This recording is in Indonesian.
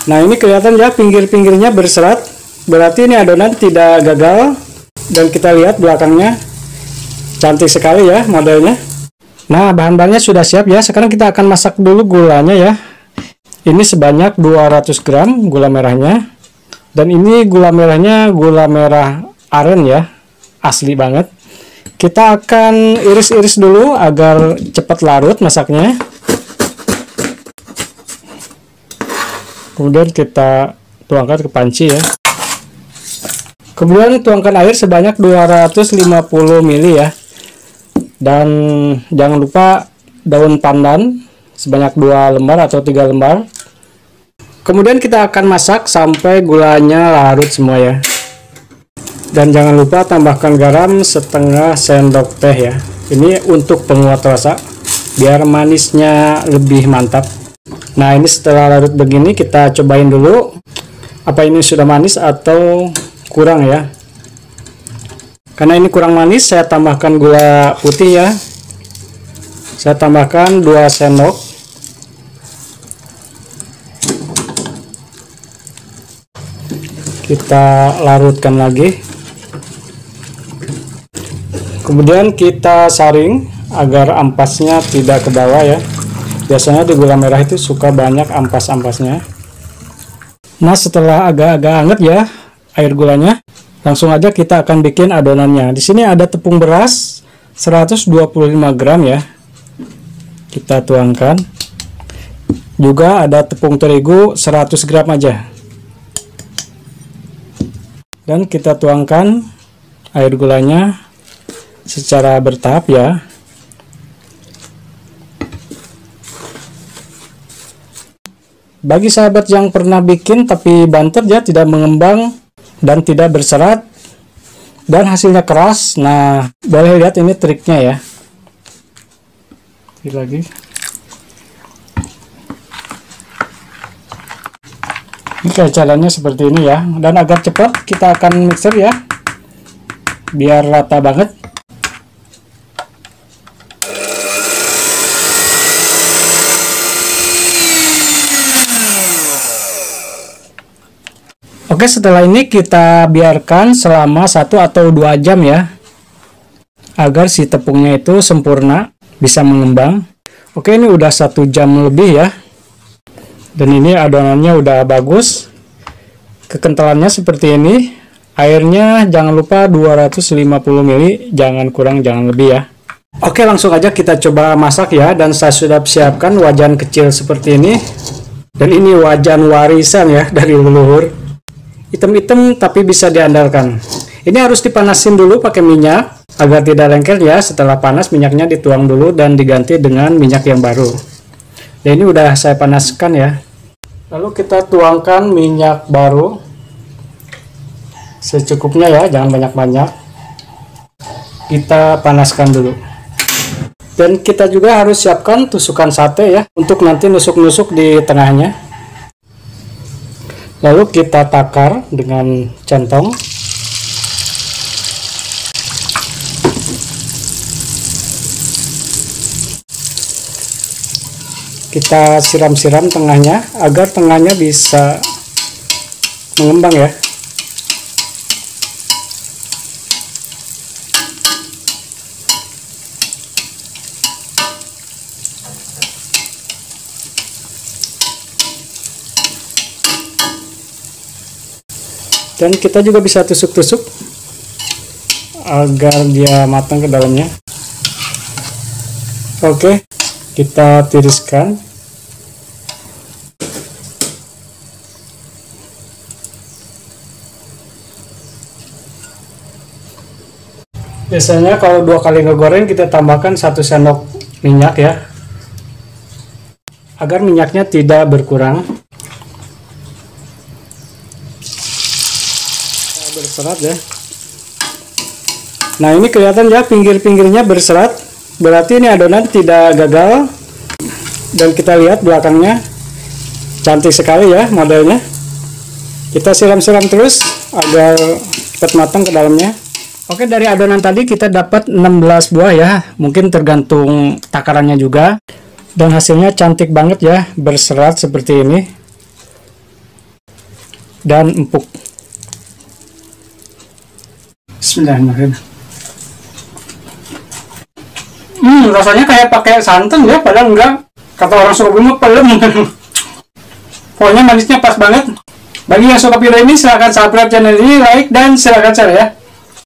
Nah, ini kelihatan ya pinggir-pinggirnya berserat, berarti ini adonan tidak gagal. Dan kita lihat belakangnya, cantik sekali ya modelnya. Nah, bahan-bahannya sudah siap ya. Sekarang kita akan masak dulu gulanya ya. Ini sebanyak 200 gram gula merahnya. Dan ini gula merahnya gula merah aren ya, asli banget. Kita akan iris-iris dulu agar cepat larut masaknya. Kemudian kita tuangkan ke panci ya. Kemudian tuangkan air sebanyak 250 ml ya. Dan jangan lupa daun pandan sebanyak 2 lembar atau 3 lembar. Kemudian kita akan masak sampai gulanya larut semua ya. Dan jangan lupa tambahkan garam setengah sendok teh ya. Ini untuk penguat rasa biar manisnya lebih mantap. Nah, ini setelah larut begini kita cobain dulu apa ini sudah manis atau kurang ya. Karena ini kurang manis, saya tambahkan gula putih ya. Saya tambahkan 2 sendok. Kita larutkan lagi. Kemudian kita saring agar ampasnya tidak ke bawah ya. Biasanya di gula merah itu suka banyak ampas-ampasnya. Nah, setelah agak-agak hangat ya air gulanya, langsung aja kita akan bikin adonannya. Di sini ada tepung beras 125 gram ya. Kita tuangkan. Juga ada tepung terigu 100 gram aja. Dan kita tuangkan air gulanya secara bertahap ya. Bagi sahabat yang pernah bikin tapi bantet ya, tidak mengembang dan tidak berserat dan hasilnya keras, nah boleh lihat ini triknya ya. Lagi ini kayak caranya seperti ini ya. Dan agar cepat kita akan mixer ya biar rata banget. Oke, setelah ini kita biarkan selama 1 atau 2 jam ya, agar si tepungnya itu sempurna, bisa mengembang. Oke, ini udah 1 jam lebih ya. Dan ini adonannya udah bagus. Kekentalannya seperti ini. Airnya jangan lupa 250 ml, jangan kurang, jangan lebih ya. Oke, langsung aja kita coba masak ya. Dan saya sudah siapkan wajan kecil seperti ini. Dan ini wajan warisan ya dari leluhur. Hitam-hitam tapi bisa diandalkan. Ini harus dipanasin dulu pakai minyak agar tidak lengket ya. Setelah panas minyaknya dituang dulu dan diganti dengan minyak yang baru. Dan ini udah saya panaskan ya. Lalu kita tuangkan minyak baru secukupnya ya, jangan banyak-banyak. Kita panaskan dulu. Dan kita juga harus siapkan tusukan sate ya, untuk nanti nusuk-nusuk di tengahnya. Lalu kita takar dengan centong. Kita siram-siram tengahnya agar tengahnya bisa mengembang ya. Dan kita juga bisa tusuk-tusuk agar dia matang ke dalamnya. Oke, kita tiriskan. Biasanya kalau 2 kali ngegoreng kita tambahkan 1 sendok minyak ya, agar minyaknya tidak berkurang. Berserat ya. Nah, ini kelihatan ya pinggir-pinggirnya berserat, berarti ini adonan tidak gagal. Dan kita lihat belakangnya, cantik sekali ya modelnya. Kita siram-siram terus agar cepat matang ke dalamnya. Oke, dari adonan tadi kita dapat 16 buah ya, mungkin tergantung takarannya juga. Dan hasilnya cantik banget ya, berserat seperti ini. dan empuk. Bismillahirrahmanirrahim. Rasanya kayak pakai santan ya, padahal enggak. Kata orang Sukabumi pelem. Pokoknya manisnya pas banget. Bagi yang suka video ini silahkan subscribe channel ini, like, dan silahkan share ya.